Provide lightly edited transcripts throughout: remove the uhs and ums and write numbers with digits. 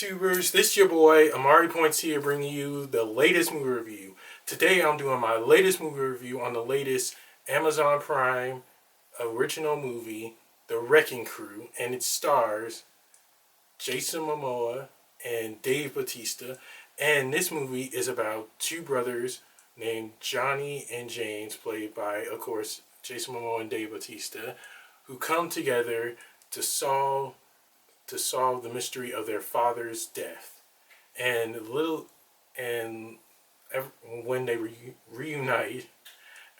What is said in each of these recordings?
YouTubers? This is your boy Amari Points here, bringing you the latest movie review. Today I'm doing my latest movie review on the latest Amazon Prime original movie, The Wrecking Crew, and it stars Jason Momoa and Dave Bautista. And this movie is about two brothers named Johnny and James, played by, of course, Jason Momoa and Dave Bautista, who come together to solve the mystery of their father's death. And when they reunite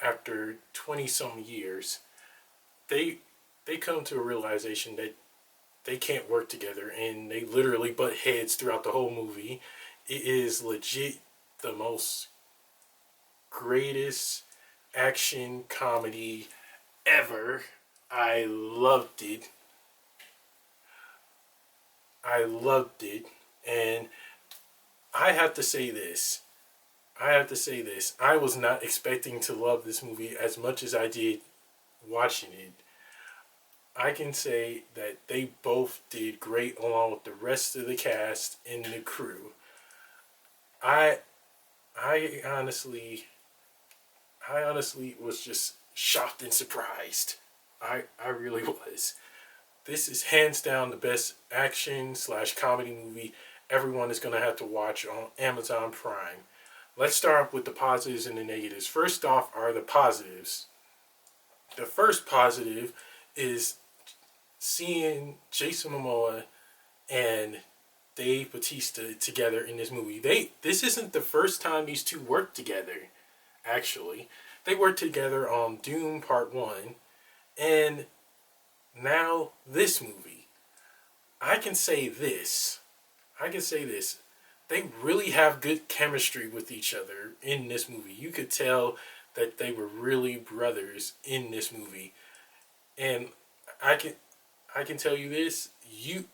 after 20 some years, they come to a realization that they can't work together, and they literally butt heads throughout the whole movie. It is legit the most greatest action comedy ever. I loved it. And I have to say this. I was not expecting to love this movie as much as I did watching it. I can say that they both did great along with the rest of the cast and the crew. I I honestly was just shocked and surprised. I really was. This is hands down the best action slash comedy movie everyone is going to have to watch on Amazon Prime. Let's start off with the positives and the negatives. First off are the positives. The first positive is seeing Jason Momoa and Dave Bautista together in this movie. This isn't the first time these two worked together, actually. They worked together on Dune Part 1 and now this movie. I can say this. They really have good chemistry with each other in this movie. You could tell that they were really brothers in this movie. And I can tell you this, you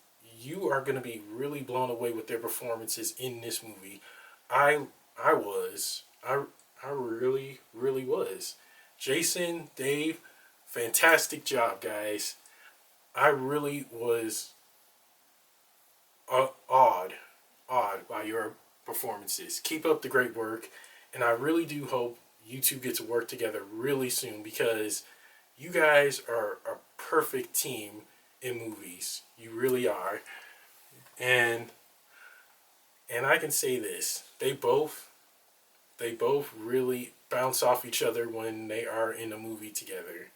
are going to be really blown away with their performances in this movie. I was. I really was. Jason, Dave, fantastic job, guys. I really was awed by your performances. Keep up the great work, and I really do hope you two get to work together really soon, because you guys are a perfect team in movies. You really are. And I can say this. They both really bounce off each other when they are in a movie together.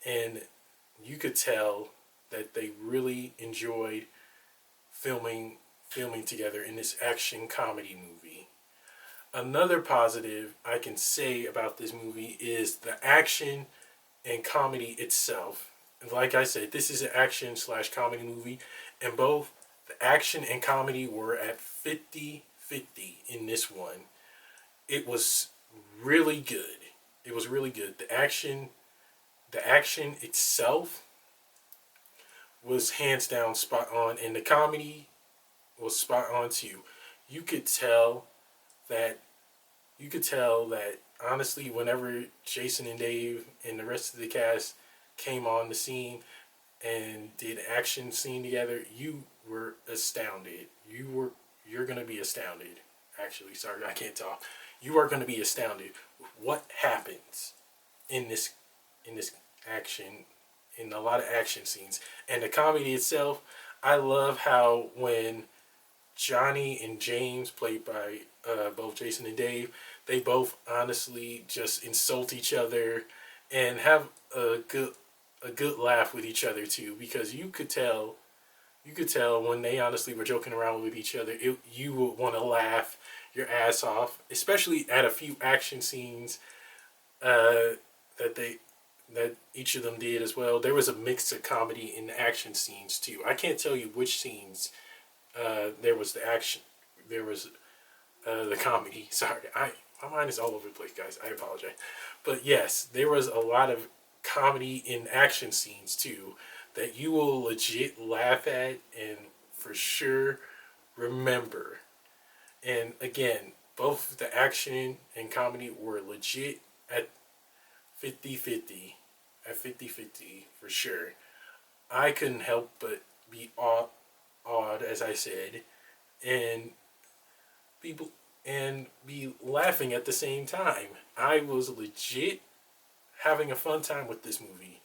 And you could tell that they really enjoyed filming together in this action comedy movie. Another positive I can say about this movie is the action and comedy itself. Like I said, this is an action slash comedy movie, and both the action and comedy were at 50-50 in this one. It was really good. The action itself was hands down spot on, and the comedy was spot on too. You could tell that honestly, whenever Jason and Dave and the rest of the cast came on the scene and did an action scene together, you were astounded. You're gonna be astounded. Actually, sorry, I can't talk. You are gonna be astounded with what happens in this action, in a lot of action scenes. And the comedy itself, I love how when Johnny and James, played by both Jason and Dave, they both honestly just insult each other and have a good laugh with each other too, because you could tell when they honestly were joking around with each other, you would want to laugh your ass off, especially at a few action scenes that each of them did as well. There was a mix of comedy in the action scenes too. I can't tell you which scenes there was the action, there was the comedy. Sorry, my mind is all over the place, guys. I apologize, but yes, there was a lot of comedy in action scenes too that you will legit laugh at and for sure remember. And again, both the action and comedy were legit at 50-50. At 50-50 for sure. I couldn't help but be awed, as I said, and people and be laughing at the same time. I was legit having a fun time with this movie.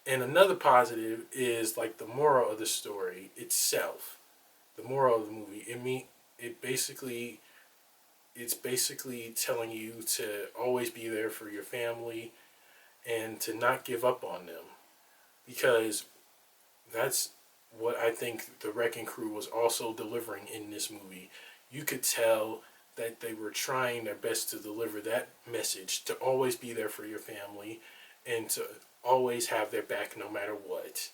And another positive is like the moral of the story itself. The moral of the movie. It basically it's basically telling you to always be there for your family and to not give up on them, because that's what I think the Wrecking Crew was also delivering in this movie. You could tell that they were trying their best to deliver that message, to always be there for your family and to always have their back no matter what.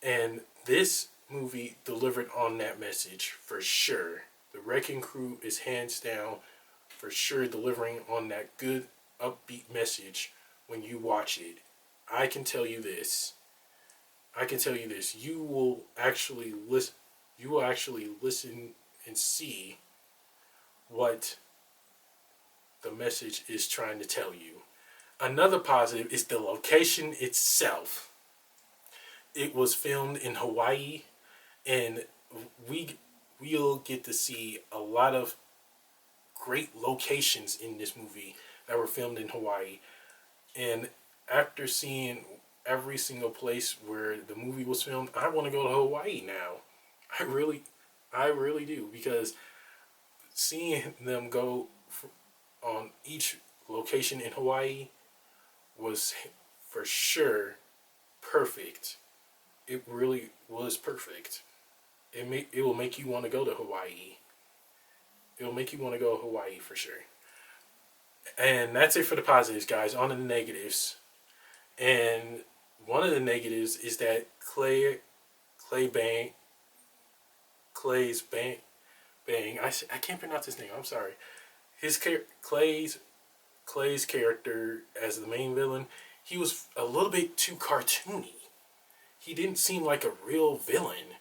And this movie delivered on that message for sure. The Wrecking Crew is hands down for sure delivering on that good upbeat message when you watch it. I can tell you this. I can tell you this. You will actually listen. You will actually listen and see what the message is trying to tell you. Another positive is the location itself. It was filmed in Hawaii, and we we'll get to see a lot of great locations in this movie that were filmed in Hawaii. And after seeing every single place where the movie was filmed, I want to go to Hawaii now. I really, I really do, because seeing them go on each location in Hawaii was for sure perfect. It really was perfect. It will make you want to go to Hawaii. It will make you want to go to Hawaii for sure. And that's it for the positives, guys. On to the negatives. And one of the negatives is that Clay Bang, Clay's Bang, Bang. I can't pronounce his name. I'm sorry. His Clay's character as the main villain, he was a little bit too cartoony. He didn't seem like a real villain.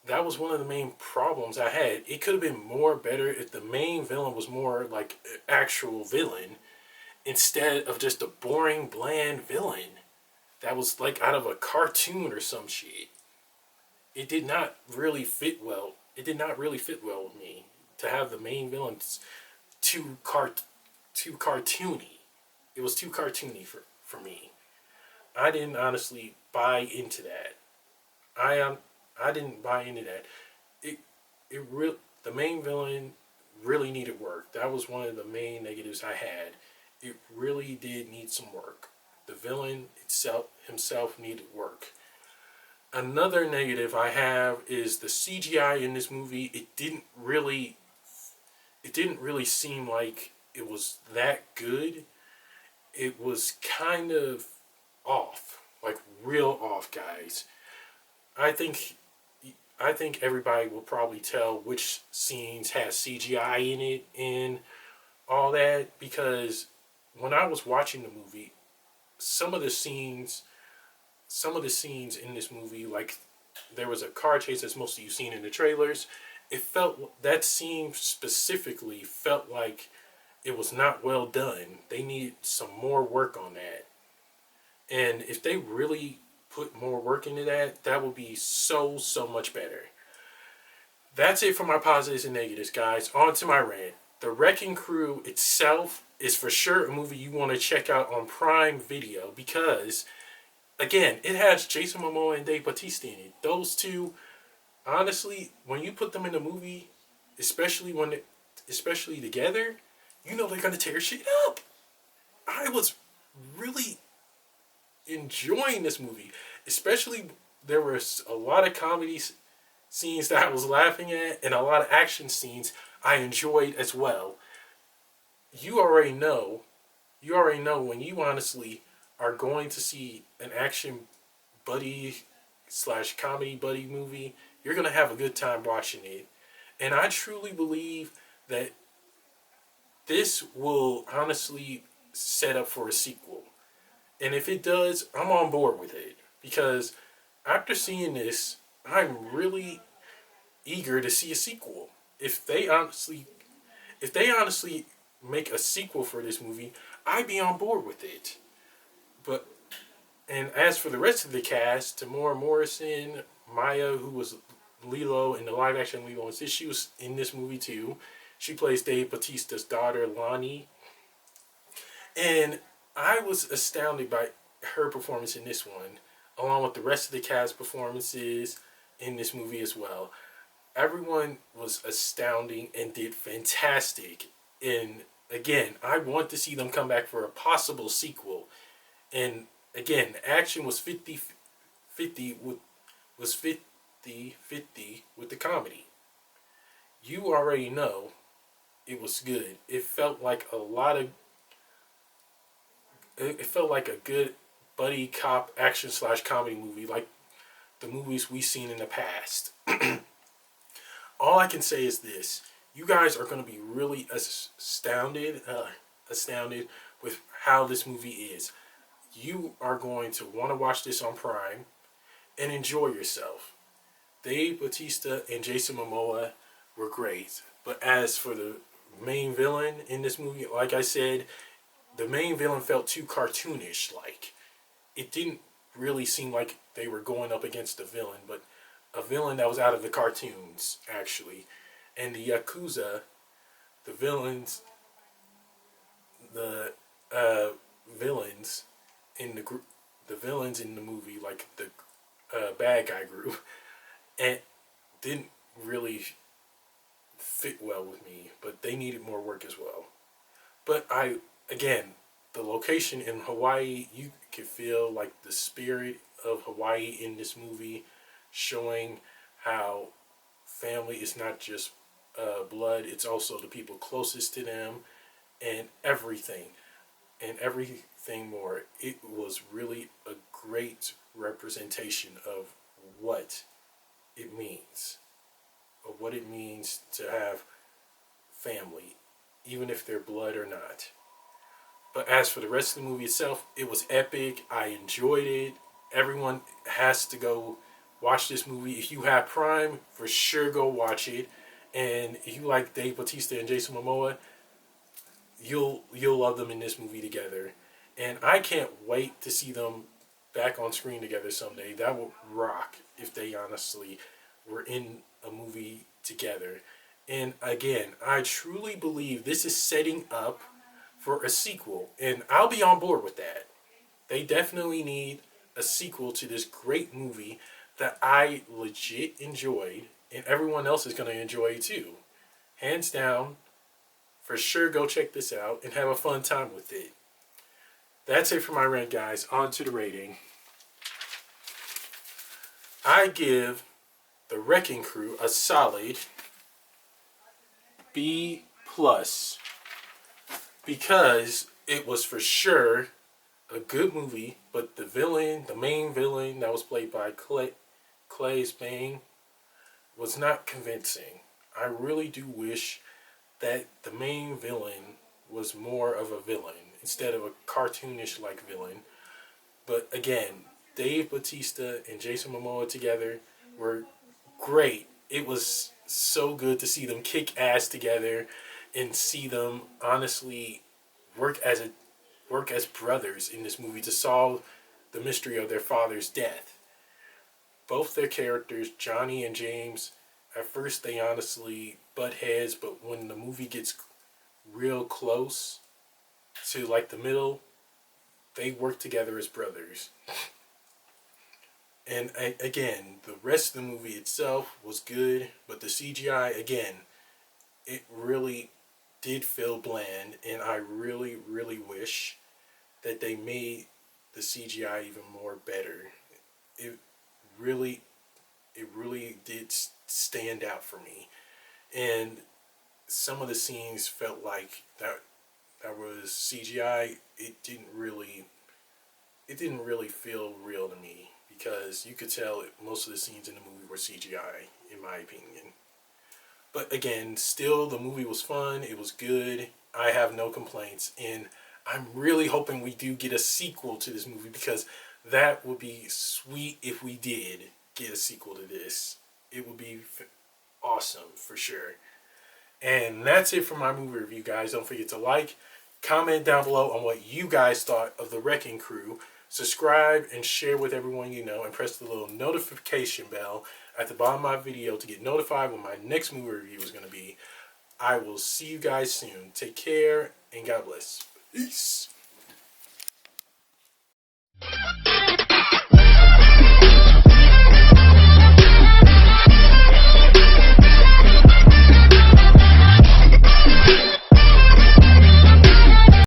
That was one of the main problems I had. It could have been more better if the main villain was more like an actual villain instead of just a boring, bland villain that was like out of a cartoon or some shit. It did not really fit well. It did not really fit well with me to have the main villain too cartoony. It was too cartoony for me. I didn't honestly buy into that. I didn't buy into that. It the main villain really needed work. That was one of the main negatives I had. It really did need some work. The villain himself needed work. Another negative I have is the CGI in this movie. It didn't really seem like it was that good. It was kind of off, like real off, guys. I think I think everybody will probably tell which scenes has CGI in it and all that, because when I was watching the movie, some of the scenes some of the scenes in this movie, like there was a car chase that's mostly you've seen in the trailers. It felt that scene specifically felt like it was not well done. They needed some more work on that. And if they really put more work into that, that would be so much better. That's it for my positives and negatives, guys. On to my rant. The Wrecking Crew itself is for sure a movie you want to check out on Prime Video because, again, it has Jason Momoa and Dave Bautista in it. Those two, honestly, when you put them in a movie, especially together, you know they're gonna tear shit up. I was really enjoying this movie, especially there was a lot of comedy scenes that I was laughing at and a lot of action scenes I enjoyed as well. You already know, when you honestly are going to see an action buddy slash comedy buddy movie, you're gonna have a good time watching it. And I truly believe that this will honestly set up for a sequel. And if it does, I'm on board with it. Because after seeing this, I'm really eager to see a sequel. If they honestly make a sequel for this movie, I'd be on board with it. But and as for the rest of the cast, Tamora Morrison, Maya, who was Lilo in the live action Lilo and Stitch. She was in this movie too. She plays Dave Bautista's daughter, Lonnie. And I was astounded by her performance in this one, along with the rest of the cast performances in this movie as well. Everyone was astounding and did fantastic. And again, I want to see them come back for a possible sequel. And again, the action was 50-50 was 50-50 with the comedy. You already know it was good. It felt like a good buddy cop action slash comedy movie, like the movies we've seen in the past. All I can say is this: you guys are going to be really astounded with how this movie is. You are going to want to watch this on Prime and enjoy yourself. Dave Bautista and Jason Momoa were great, but as for the main villain in this movie, like I said, the main villain felt too cartoonish. Like, it didn't really seem like they were going up against a villain, but a villain that was out of the cartoons, actually. And the Yakuza, the villains, the villains in the group, the villains in the movie, like the bad guy group, and didn't really fit well with me, but they needed more work as well. But again, the location in Hawaii, you could feel like the spirit of Hawaii in this movie, showing how family is not just blood, it's also the people closest to them, and everything more. It was really a great representation of what it means, of what it means to have family, even if they're blood or not. But as for the rest of the movie itself, it was epic. I enjoyed it. Everyone has to go watch this movie. If you have Prime, for sure go watch it. And if you like Dave Bautista and Jason Momoa, you'll love them in this movie together. And I can't wait to see them back on screen together someday. That would rock if they honestly were in a movie together. And again, I truly believe this is setting up for a sequel, and I'll be on board with that. They definitely need a sequel to this great movie that I legit enjoyed, and everyone else is going to enjoy too. Hands down, for sure go check this out and have a fun time with it. That's it for my rant, guys. On to the rating. I give The Wrecking Crew a solid B+, because it was for sure a good movie, but the main villain that was played by Clay Spain, was not convincing. I really do wish that the main villain was more of a villain instead of a cartoonish like villain. But again, Dave Bautista and Jason Momoa together were great. It was so good to see them kick ass together and see them honestly work as brothers in this movie to solve the mystery of their father's death. Both their characters, Johnny and James, at first they honestly butt heads, but when the movie gets real close to like the middle, they work together as brothers. And again, the rest of the movie itself was good, but the CGI, again, it really did feel bland, and I really, really wish that they made the CGI even more better. It really did stand out for me, and some of the scenes felt like that was CGI. It didn't really feel real to me, because you could tell most of the scenes in the movie were CGI, in my opinion. But again, still, the movie was fun. It was good. I have no complaints. And I'm really hoping we do get a sequel to this movie, because that would be sweet if we did get a sequel to this. It would be awesome, for sure. And that's it for my movie review, guys. Don't forget to like, Comment down below on what you guys thought of The Wrecking Crew. Subscribe and share with everyone you know, and press the little notification bell at the bottom of my video to get notified when my next movie review is going to be. I will see you guys soon. Take care and God bless. Peace.